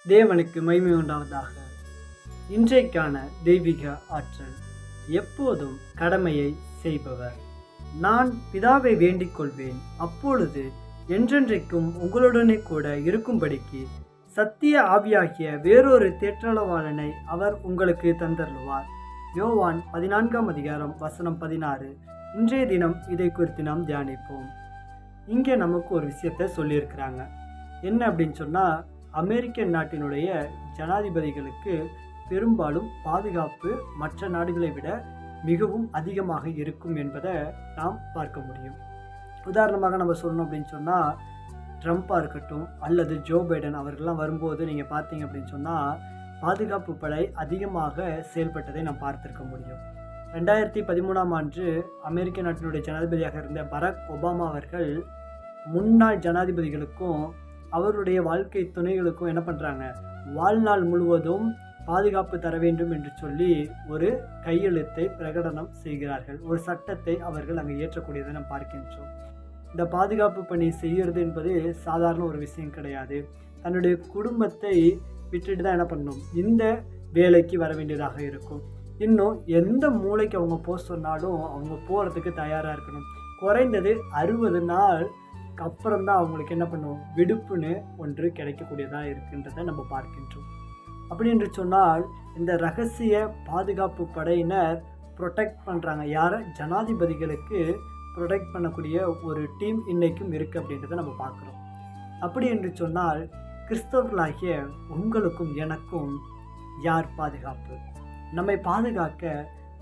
தேவனுக்கு மகிமை உண்டாவதாக. இன்றைக்கான தெய்வீக ஆற்றல். எப்போதும் கடமையை செய்பவர். நான் பிதாவை வேண்டிக் கொள்வேன், அப்பொழுது என்றென்றைக்கும் உங்களுடனே கூட இருக்கும்படிக்கு சத்திய ஆவியாகிய வேறொரு தேற்றளவாளனை அவர் உங்களுக்கு தந்தருளுவார். யோவான் 14:16. இன்றைய தினம் இதை குறித்து நாம் தியானிப்போம். இங்கே நமக்கு ஒரு விஷயத்தை சொல்லியிருக்கிறாங்க. என்ன அப்படின்னு சொன்னால், அமெரிக்க நாட்டினுடைய ஜனாதிபதிகளுக்கு பெரும்பாலும் பாதுகாப்பு மற்ற நாடுகளை விட மிகவும் அதிகமாக இருக்கும் என்பதை நாம் பார்க்க முடியும். உதாரணமாக நம்ம சொல்லணும் அப்படின்னு சொன்னால், ட்ரம்ப்பாக இருக்கட்டும் அல்லது ஜோ பைடன் அவர்கள்லாம் வரும்போது நீங்கள் பார்த்தீங்க அப்படின்னு சொன்னால் பாதுகாப்பு படை அதிகமாக செயல்பட்டதை நாம் பார்த்திருக்க முடியும். 2013ஆம் ஆண்டு அமெரிக்க நாட்டினுடைய ஜனாதிபதியாக இருந்த பராக் ஒபாமா அவர்கள் முன்னாள் ஜனாதிபதிகளுக்கும் அவருடைய வாழ்க்கை துணைகளுக்கும் என்ன பண்ணுறாங்க, வாழ்நாள் முழுவதும் பாதுகாப்பு தர வேண்டும் என்று சொல்லி ஒரு கையெழுத்தை பிரகடனம் செய்கிறார்கள். ஒரு சட்டத்தை அவர்கள் அங்கே ஏற்றக்கூடியதை நாம் பார்க்கின்றோம். இந்த பாதுகாப்பு பணி செய்கிறது என்பது சாதாரண ஒரு விஷயம் கிடையாது. தன்னுடைய குடும்பத்தை விட்டுட்டு தான் என்ன பண்ணணும், இந்த வேலைக்கு வர வேண்டியதாக இருக்கும். இன்னும் எந்த மூளைக்கு அவங்க போக சொன்னாலும் அவங்க போகிறதுக்கு தயாராக இருக்கணும். குறைந்தது 60 நாள் அப்புறம் தான் அவங்களுக்கு என்ன பண்ணும், விடுப்புன்னு ஒன்று கிடைக்கக்கூடியதாக இருக்குன்றதை நம்ம பார்க்கின்றோம். அப்படி என்று சொன்னால், இந்த ரகசிய பாதுகாப்பு படையினர் ப்ரொடெக்ட் பண்ணுறாங்க. யாரை? ஜனாதிபதிகளுக்கு ப்ரொடெக்ட் பண்ணக்கூடிய ஒரு டீம் இன்றைக்கும் இருக்குது அப்படின்றத நம்ம பார்க்குறோம். அப்படி என்று சொன்னால், கிறிஸ்தவர்களாகிய உங்களுக்கும் எனக்கும் யார் பாதுகாப்பு? நம்மை பாதுகாக்க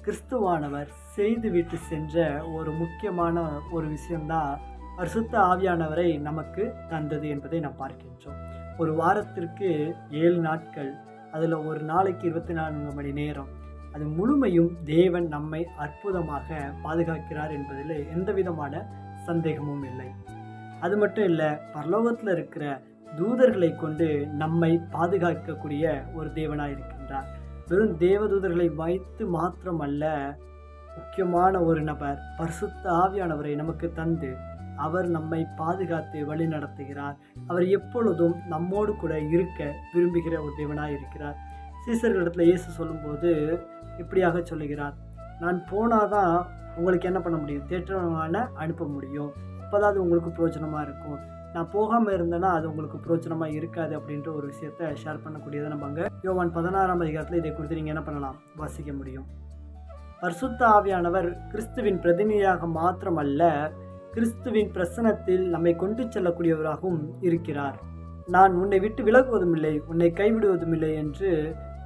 கிறிஸ்துவானவர் செய்துவிட்டு சென்ற ஒரு முக்கியமான ஒரு விஷயம்தான் பரிசுத்த ஆவியானவரை நமக்கு தந்தது என்பதை நாம் பார்க்கின்றோம். ஒரு வாரத்திற்கு 7 நாட்கள், அதில் ஒரு நாளைக்கு 24 மணி நேரம், அது முழுமையும் தேவன் நம்மை அற்புதமாக பாதுகாக்கிறார் என்பதில் எந்த விதமான சந்தேகமும் இல்லை. அது மட்டும் இல்லை, பரலோகத்தில் இருக்கிற தூதர்களை கொண்டு நம்மை பாதுகாக்கக்கூடிய ஒரு தேவனாக இருக்கின்றார். வெறும் தேவதூதர்களை வைத்து மாத்திரமல்ல, முக்கியமான ஒரு நபர் பரிசுத்த ஆவியானவரை நமக்கு தந்து அவர் நம்மை பாதுகாத்து வழி நடத்துகிறார். அவர் எப்பொழுதும் நம்மோடு கூட இருக்க விரும்புகிற ஒரு தேவனாக இருக்கிறார். சீசர்களிடத்தில் இயேசு சொல்லும்போது இப்படியாக சொல்லுகிறார், நான் போனாதான் உங்களுக்கு என்ன பண்ண முடியும், தேற்றமான அனுப்ப முடியும், அப்போதான் அது உங்களுக்கு பிரோஜனமாக இருக்கும். நான் போகாமல் இருந்தேன்னா அது உங்களுக்கு பிரோஜனமாக இருக்காது அப்படின்ற ஒரு விஷயத்தை ஷேர் பண்ணக்கூடியதை நம்ம அங்கே யோவான் 16ஆம் அதிகாரத்தில் இதை குறித்து நீங்கள் என்ன பண்ணலாம், வாசிக்க முடியும். பரிசுத்த ஆவியானவர் கிறிஸ்துவின் பிரதிநிதியாக மாத்திரமல்ல, கிறிஸ்துவின் பிரசன்னத்தில் நம்மை கொண்டு செல்லக்கூடியவராகவும் இருக்கிறார். நான் உன்னை விட்டு விலகுவதும் இல்லை, உன்னை கைவிடுவதும் இல்லை என்று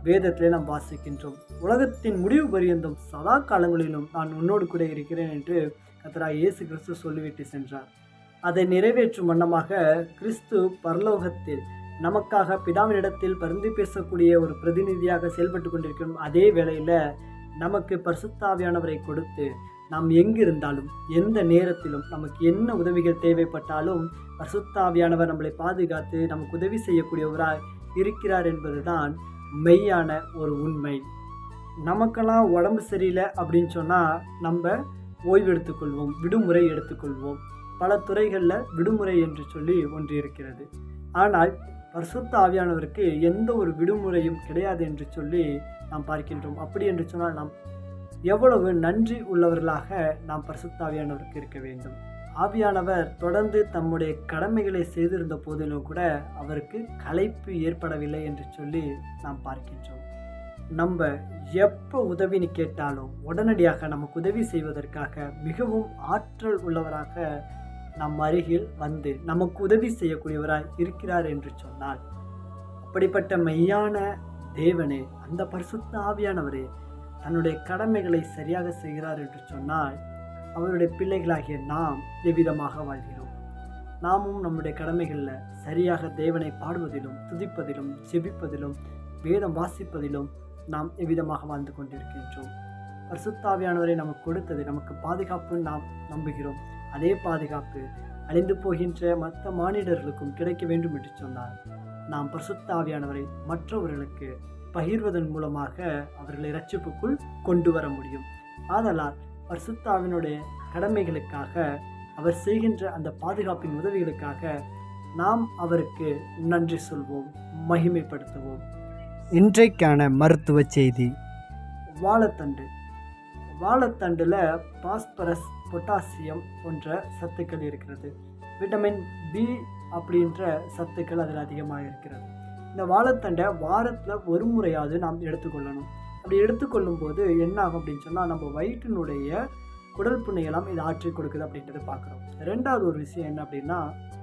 வேதத்திலே நாம் வாசிக்கின்றோம். உலகத்தின் முடிவு பரியந்தம் சதா காலங்களிலும் நான் உன்னோடு கூட இருக்கிறேன் என்று கர்த்தராகிய இயேசு கிறிஸ்து சொல்லிவிட்டு சென்றார். அதை நிறைவேற்றும் வண்ணமாக கிறிஸ்து பரலோகத்தில் நமக்காக பிதாவினிடத்தில் பரிந்து பேசக்கூடிய ஒரு பிரதிநிதியாக செயல்பட்டு கொண்டிருக்கிறோம். அதே வேளையில் நமக்கு பரிசுத்த ஆவியானவரை கொடுத்து நாம் எங்கிருந்தாலும் எந்த நேரத்திலும் நமக்கு என்ன உதவிகள் தேவைப்பட்டாலும் பரிசுத்த ஆவியானவர் நம்மளை பாதுகாத்து நமக்கு உதவி செய்யக்கூடியவராய் இருக்கிறார் என்பதுதான் மெய்யான ஒரு உண்மை. நமக்கெல்லாம் உடம்பு சரியில்லை அப்படின்னு சொன்னால் நம்ம ஓய்வு எடுத்துக்கொள்வோம், விடுமுறை எடுத்துக்கொள்வோம். பல துறைகளில் விடுமுறை என்று சொல்லி ஒன்று இருக்கிறது. ஆனால் பரிசுத்த ஆவியானவருக்கு எந்த ஒரு விடுமுறையும் கிடையாது என்று சொல்லி நாம் பார்க்கின்றோம். அப்படி என்று சொன்னால் நாம் எவ்வளவு நன்றி உள்ளவர்களாக நாம் பரிசுத்த ஆவியானவருக்கு இருக்க வேண்டும். ஆவியானவர் தொடர்ந்து தம்முடைய கடமைகளை செய்திருந்த போதிலும் கூட அவருக்கு களைப்பு ஏற்படவில்லை என்று சொல்லி நாம் பார்க்கின்றோம். நம்ம எப்போ உதவின்னு கேட்டாலும் உடனடியாக நமக்கு உதவி செய்வதற்காக மிகவும் ஆற்றல் உள்ளவராக நம் அருகில் வந்து நமக்கு உதவி செய்யக்கூடியவராய் இருக்கிறார் என்று சொன்னால், அப்படிப்பட்ட மெய்யான தேவனே, அந்த பரிசுத்த ஆவியானவரே தன்னுடைய கடமைகளை சரியாக செய்கிறார் என்று சொன்னால், அவருடைய பிள்ளைகளாகிய நாம் எவ்விதமாக வாழ்கிறோம்? நாமும் நம்முடைய கடமைகளில் சரியாக தேவனை பாடுவதிலும் துதிப்பதிலும் ஜெபிப்பதிலும் வேதம் வாசிப்பதிலும் நாம் எவ்விதமாக வாழ்ந்து கொண்டிருக்கின்றோம்? பரிசுத்த ஆவியானவரை நமக்கு கொடுத்தது நமக்கு பாதுகாப்பு நாம் நம்புகிறோம். அதே பாதுகாப்பு அழிந்து போகின்ற மற்ற மானிடர்களுக்கும் கிடைக்க வேண்டும் என்று சொன்னால், நாம் பரிசுத்த ஆவியானவரை மற்றவர்களுக்கு பகிர்வதன் மூலமாக அவர்களை இரட்சிப்புக்குள் கொண்டு வர முடியும். ஆதலால் பரிசுத்த ஆவியினுடைய கடமைகளுக்காக, அவர் செய்கின்ற அந்த பாதுகாப்பின் உதவிகளுக்காக நாம் அவருக்கு நன்றி சொல்வோம், மகிமைப்படுத்துவோம். இன்றைக்கான மருத்துவ செய்தி. வாழைத்தண்டு. வாழைத்தண்டில் பாஸ்பரஸ், பொட்டாசியம் போன்ற சத்துக்கள் இருக்கிறது. விட்டமின் பி அப்படின்ற சத்துக்கள் அதில் அதிகமாக இருக்கிறது. இந்த வாழைத்தண்டை வாரத்தில் ஒரு முறையாவது நாம் எடுத்துக்கொள்ளணும். அப்படி எடுத்துக்கொள்ளும் போது என்ன ஆகும் அப்படின்னு சொன்னால், நம்ம வயிற்றினுடைய குடல் புண்ணையெல்லாம் இது ஆற்றி கொடுக்குது அப்படின்றத பார்க்குறோம். ரெண்டாவது ஒரு விஷயம் என்ன அப்படின்னா,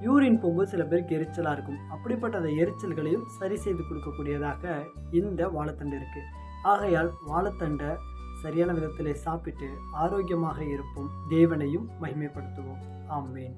யூரின் போகும்போது சில பேருக்கு எரிச்சலாக இருக்கும். அப்படிப்பட்ட அந்த எரிச்சல்களையும் சரி செய்து கொடுக்கக்கூடியதாக இந்த வாழைத்தண்டு இருக்குது. ஆகையால் வாழைத்தண்டை சரியான விதத்தில் சாப்பிட்டு ஆரோக்கியமாக இருப்போம், தேவனையும் மகிமைப்படுத்துவோம். ஆமென்.